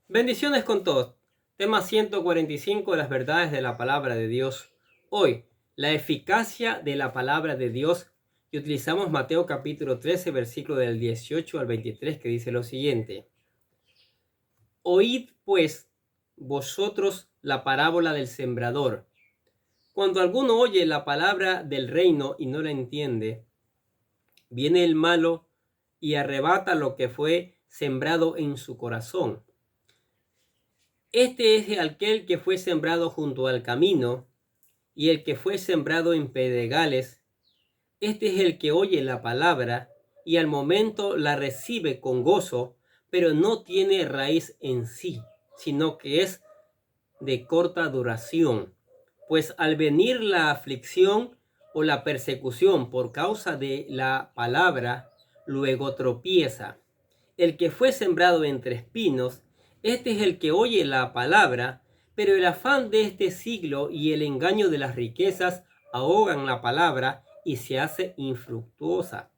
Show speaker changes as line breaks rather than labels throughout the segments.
Bendiciones con todos. Tema 145 de las verdades de la palabra de Dios. Hoy, la eficacia de la palabra de Dios. Y utilizamos Mateo capítulo 13, versículo del 18 al 23, que dice lo siguiente. Oíd pues vosotros la parábola del sembrador. Cuando alguno oye la palabra del reino y no la entiende, viene el malo y arrebata lo que fue sembrado en su corazón. Este es aquel que fue sembrado junto al camino, y el que fue sembrado en pedregales. Este es el que oye la palabra y al momento la recibe con gozo, pero no tiene raíz en sí, sino que es de corta duración. Pues al venir la aflicción o la persecución por causa de la palabra, luego tropieza. El que fue sembrado entre espinos, este es el que oye la palabra, pero el afán de este siglo y el engaño de las riquezas ahogan la palabra y se hace infructuosa.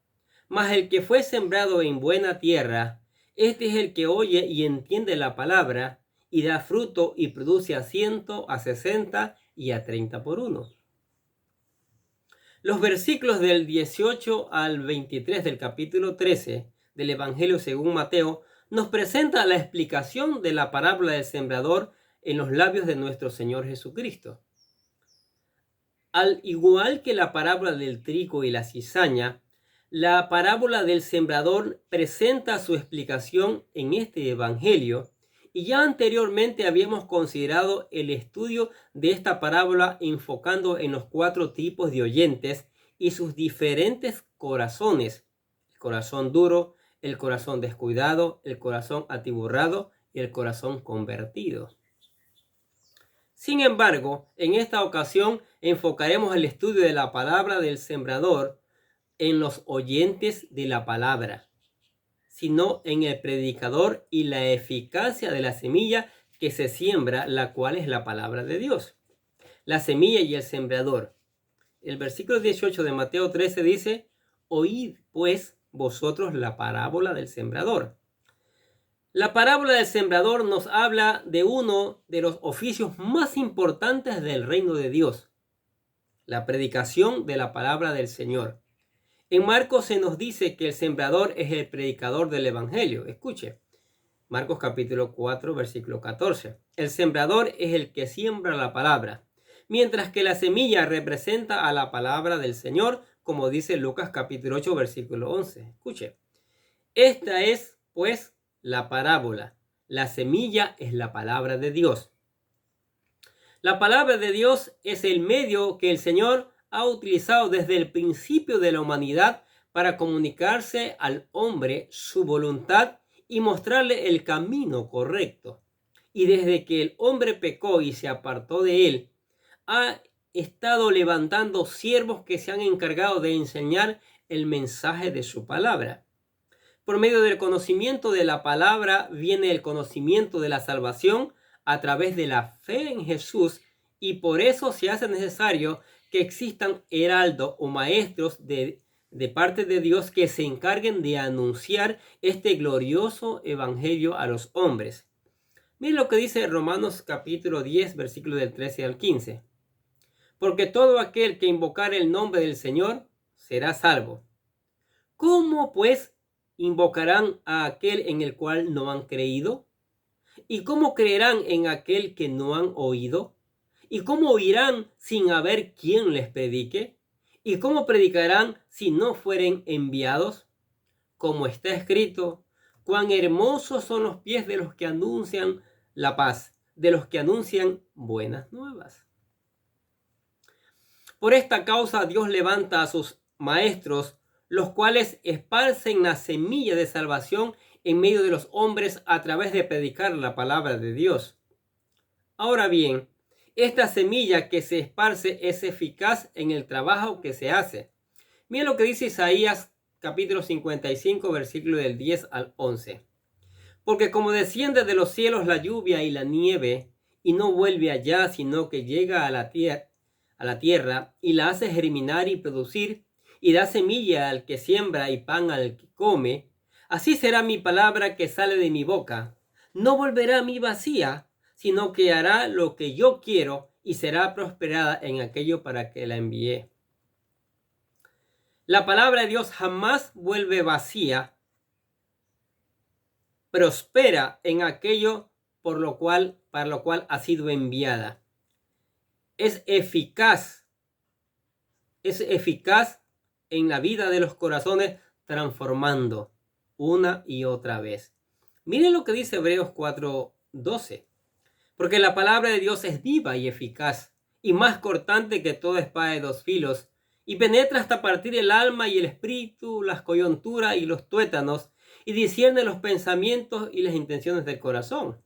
Mas el que fue sembrado en buena tierra, este es el que oye y entiende la palabra y da fruto y produce a 100, a 60 y a 30 por uno. Los versículos del 18 al 23 del capítulo 13 del Evangelio según Mateo nos presenta la explicación de la parábola del sembrador en los labios de nuestro Señor Jesucristo. Al igual que la parábola del trigo y la cizaña, la parábola del sembrador presenta su explicación en este Evangelio, y ya anteriormente habíamos considerado el estudio de esta parábola enfocando en los 4 tipos de oyentes y sus diferentes corazones: el corazón duro, el corazón descuidado, el corazón atiborrado y el corazón convertido. Sin embargo, en esta ocasión enfocaremos el estudio de la palabra del sembrador en los oyentes de la palabra, sino en el predicador y la eficacia de la semilla que se siembra, la cual es la palabra de Dios. La semilla y el sembrador. El versículo 18 de Mateo 13 dice: oíd pues vosotros la parábola del sembrador. La parábola del sembrador nos habla de uno de los oficios más importantes del reino de Dios: la predicación de la palabra del Señor. En Marcos se nos dice que el sembrador es el predicador del Evangelio. Escuche, Marcos capítulo 4, versículo 14. El sembrador es el que siembra la palabra, mientras que la semilla representa a la palabra del Señor, como dice Lucas capítulo 8, versículo 11. Escuche, esta es, pues, la parábola. La semilla es la palabra de Dios. La palabra de Dios es el medio que el Señor ha utilizado desde el principio de la humanidad para comunicarse al hombre su voluntad y mostrarle el camino correcto. Y desde que el hombre pecó y se apartó de él, ha estado levantando siervos que se han encargado de enseñar el mensaje de su palabra. Por medio del conocimiento de la palabra viene el conocimiento de la salvación a través de la fe en Jesús, y por eso se hace necesario que existan heraldos o maestros de parte de Dios que se encarguen de anunciar este glorioso evangelio a los hombres. Miren lo que dice Romanos capítulo 10, versículo del 13 al 15. Porque todo aquel que invocare el nombre del Señor será salvo. ¿Cómo pues invocarán a aquel en el cual no han creído? ¿Y cómo creerán en aquel que no han oído? ¿Y cómo oirán sin haber quien les predique? ¿Y cómo predicarán si no fueren enviados? Como está escrito: cuán hermosos son los pies de los que anuncian la paz, de los que anuncian buenas nuevas. Por esta causa Dios levanta a sus maestros, los cuales esparcen la semilla de salvación en medio de los hombres a través de predicar la palabra de Dios. Ahora bien, esta semilla que se esparce es eficaz en el trabajo que se hace. Miren lo que dice Isaías capítulo 55, versículo del 10 al 11. Porque como desciende de los cielos la lluvia y la nieve, y no vuelve allá, sino que llega a la tierra y la hace germinar y producir, y da semilla al que siembra y pan al que come, así será mi palabra que sale de mi boca. no volverá a mí vacía, sino que hará lo que yo quiero y será prosperada en aquello para que la envié. La palabra de Dios jamás vuelve vacía, prospera en aquello para lo cual ha sido enviada. Es eficaz en la vida de los corazones, transformando una y otra vez. Miren lo que dice Hebreos 4:12. Porque la palabra de Dios es viva y eficaz, y más cortante que toda espada de dos filos, y penetra hasta partir el alma y el espíritu, las coyunturas y los tuétanos, y discierne los pensamientos y las intenciones del corazón.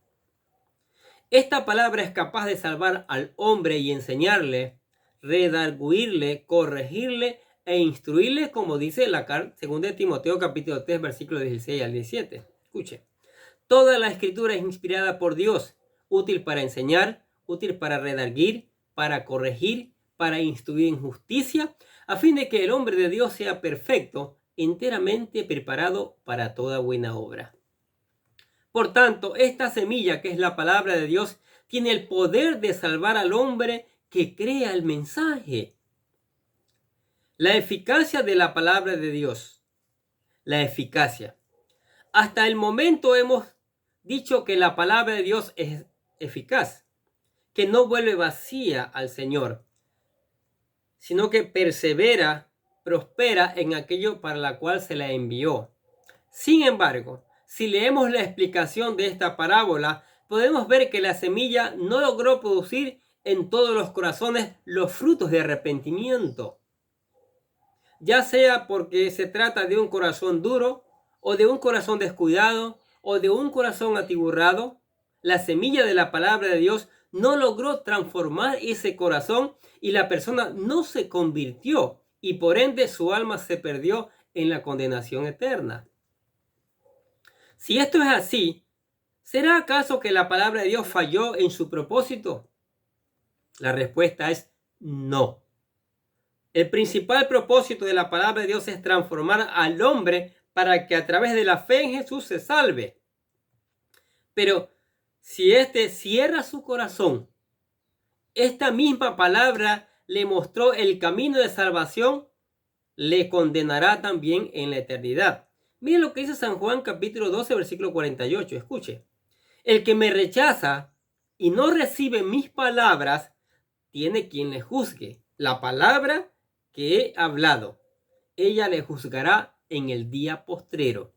Esta palabra es capaz de salvar al hombre y enseñarle, redarguirle, corregirle e instruirle, como dice la carta 2 Timoteo capítulo 3, versículos 16 al 17. Escuche. Toda la escritura es inspirada por Dios, útil para enseñar, útil para redarguir, para corregir, para instruir en justicia, a fin de que el hombre de Dios sea perfecto, enteramente preparado para toda buena obra. Por tanto, esta semilla, que es la palabra de Dios, tiene el poder de salvar al hombre que crea el mensaje. La eficacia de la palabra de Dios. La eficacia. Hasta el momento hemos dicho que la palabra de Dios es eficaz, que no vuelve vacía al Señor, sino que persevera, prospera en aquello para la cual se la envió. Sin embargo, si leemos la explicación de esta parábola, podemos ver que la semilla no logró producir en todos los corazones los frutos de arrepentimiento. Ya sea porque se trata de un corazón duro, o de un corazón descuidado, o de un corazón atiborrado, la semilla de la palabra de Dios no logró transformar ese corazón y la persona no se convirtió, y por ende su alma se perdió en la condenación eterna. Si esto es así, ¿será acaso que la palabra de Dios falló en su propósito? La respuesta es no. El principal propósito de la palabra de Dios es transformar al hombre para que a través de la fe en Jesús se salve. Pero si éste cierra su corazón, esta misma palabra le mostró el camino de salvación, le condenará también en la eternidad. Miren lo que dice San Juan capítulo 12, versículo 48. Escuche. El que me rechaza y no recibe mis palabras, tiene quien le juzgue. La palabra que he hablado, ella le juzgará en el día postrero.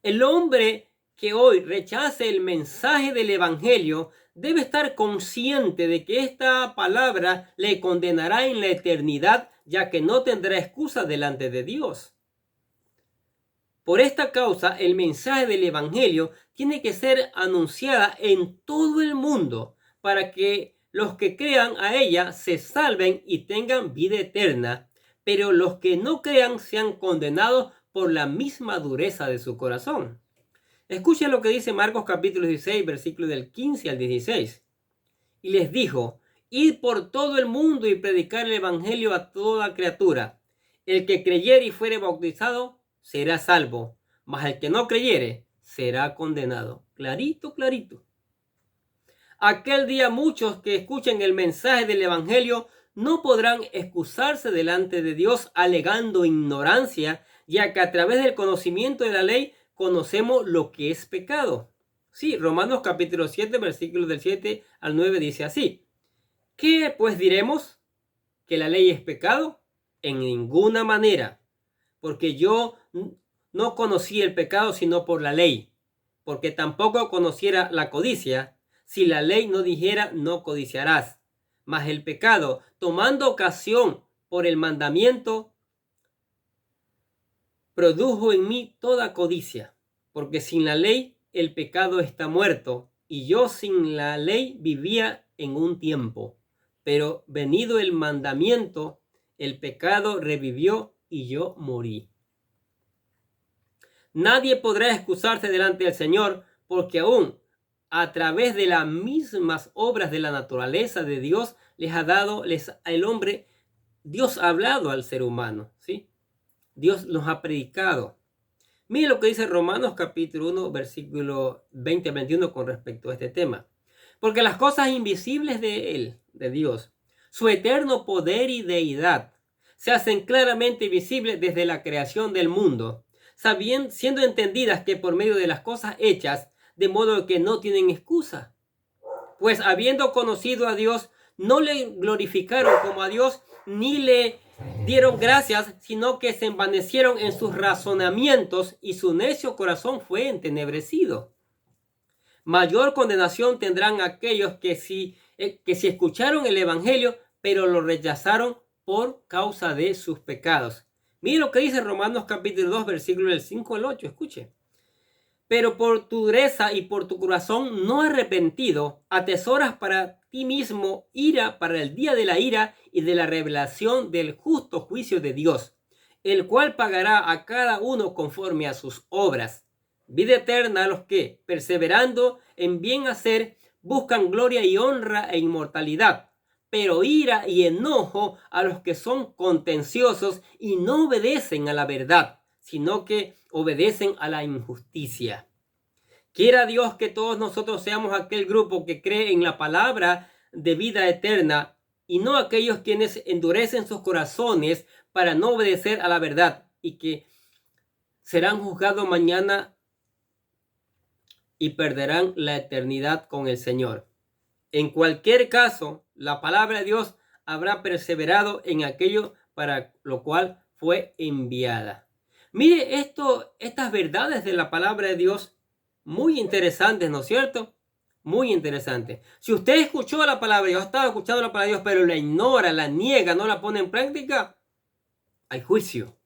El hombre que hoy rechace el mensaje del evangelio debe estar consciente de que esta palabra le condenará en la eternidad, ya que no tendrá excusa delante de Dios. Por esta causa, el mensaje del evangelio tiene que ser anunciada en todo el mundo para que los que crean a ella se salven y tengan vida eterna, pero los que no crean sean condenados por la misma dureza de su corazón. Escuchen lo que dice Marcos capítulo 16, versículos del 15 al 16. Y les dijo: id por todo el mundo y predicar el evangelio a toda criatura. El que creyere y fuere bautizado será salvo, mas el que no creyere será condenado. Clarito, clarito. Aquel día muchos que escuchen el mensaje del evangelio no podrán excusarse delante de Dios alegando ignorancia, ya que a través del conocimiento de la ley conocemos lo que es pecado. Sí, Romanos capítulo 7, versículos del 7 al 9 dice así: ¿qué pues diremos? ¿Que la ley es pecado? En ninguna manera, porque yo no conocí el pecado sino por la ley, porque tampoco conociera la codicia, si la ley no dijera no codiciarás. Mas el pecado, tomando ocasión por el mandamiento, produjo en mí toda codicia, porque sin la ley el pecado está muerto, y yo sin la ley vivía en un tiempo. Pero venido el mandamiento, el pecado revivió y yo morí. Nadie podrá excusarse delante del Señor, porque aún a través de las mismas obras de la naturaleza de Dios el hombre, Dios ha hablado al ser humano, ¿sí? Dios nos ha predicado. Mire lo que dice Romanos capítulo 1, versículo 20 al 21 con respecto a este tema. Porque las cosas invisibles de Él, de Dios, su eterno poder y deidad, se hacen claramente visibles desde la creación del mundo, siendo entendidas que por medio de las cosas hechas, de modo que no tienen excusa. Pues habiendo conocido a Dios, no le glorificaron como a Dios, ni le dieron gracias, sino que se envanecieron en sus razonamientos y su necio corazón fue entenebrecido. Mayor condenación tendrán aquellos que si escucharon el evangelio, pero lo rechazaron por causa de sus pecados. Mire lo que dice Romanos capítulo 2, versículo del 5 al 8, escuche. Pero por tu dureza y por tu corazón no arrepentido, atesoras para ti mismo ira para el día de la ira y de la revelación del justo juicio de Dios, el cual pagará a cada uno conforme a sus obras. Vida eterna a los que, perseverando en bien hacer, buscan gloria y honra e inmortalidad, pero ira y enojo a los que son contenciosos y no obedecen a la verdad, sino que obedecen a la injusticia. Quiera Dios que todos nosotros seamos aquel grupo que cree en la palabra de vida eterna y no aquellos quienes endurecen sus corazones para no obedecer a la verdad y que serán juzgados mañana y perderán la eternidad con el Señor. En cualquier caso, la palabra de Dios habrá perseverado en aquello para lo cual fue enviada. Mire estas verdades de la palabra de Dios, muy interesantes, ¿no es cierto? Muy interesante. Si usted escuchó la palabra de Dios, estaba escuchando la palabra de Dios, pero la ignora, la niega, no la pone en práctica, hay juicio.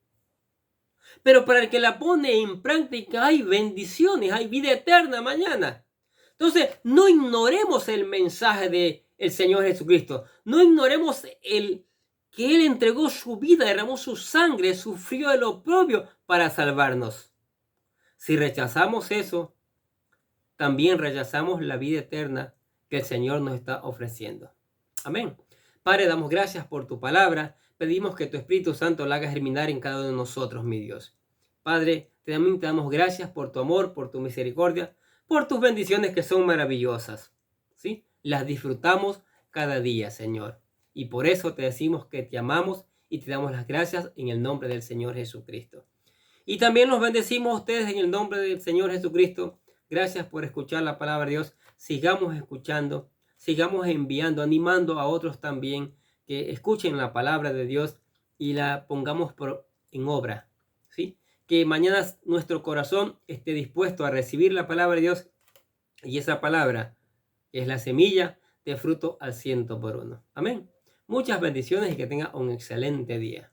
Pero para el que la pone en práctica hay bendiciones, hay vida eterna mañana. Entonces, no ignoremos el mensaje del Señor Jesucristo. No ignoremos que Él entregó su vida, derramó su sangre, sufrió el oprobio para salvarnos. Si rechazamos eso, también rechazamos la vida eterna que el Señor nos está ofreciendo. Amén. Padre, damos gracias por tu palabra. Pedimos que tu Espíritu Santo la haga germinar en cada uno de nosotros, mi Dios. Padre, también te damos gracias por tu amor, por tu misericordia, por tus bendiciones que son maravillosas. ¿Sí? Las disfrutamos cada día, Señor. Y por eso te decimos que te amamos y te damos las gracias en el nombre del Señor Jesucristo. Y también los bendecimos a ustedes en el nombre del Señor Jesucristo. Gracias por escuchar la palabra de Dios. Sigamos escuchando, sigamos enviando, animando a otros también que escuchen la palabra de Dios y la pongamos en obra. ¿Sí? Que mañana nuestro corazón esté dispuesto a recibir la palabra de Dios y esa palabra es la semilla de fruto al 100 por 1. Amén. Muchas bendiciones y que tenga un excelente día.